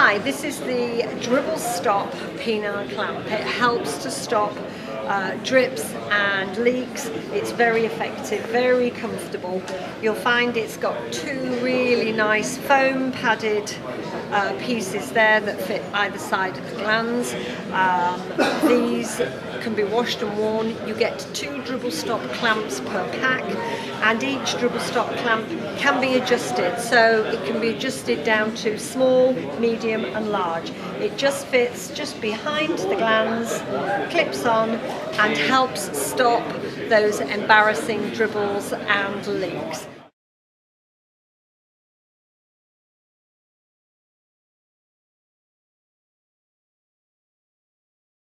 Hi, this is the Dribblestop penile clamp. It helps to stop drips and leaks. It's very effective, very comfortable. You'll find it's got two really nice foam padded pieces there that fit either side of the glands. These can be washed and worn. You get 2 Dribblestop clamps per pack, and each Dribblestop clamp can be adjusted, so it can be adjusted down to small, medium and large. It just fits just behind the glands, clips on and helps stop those embarrassing dribbles and leaks.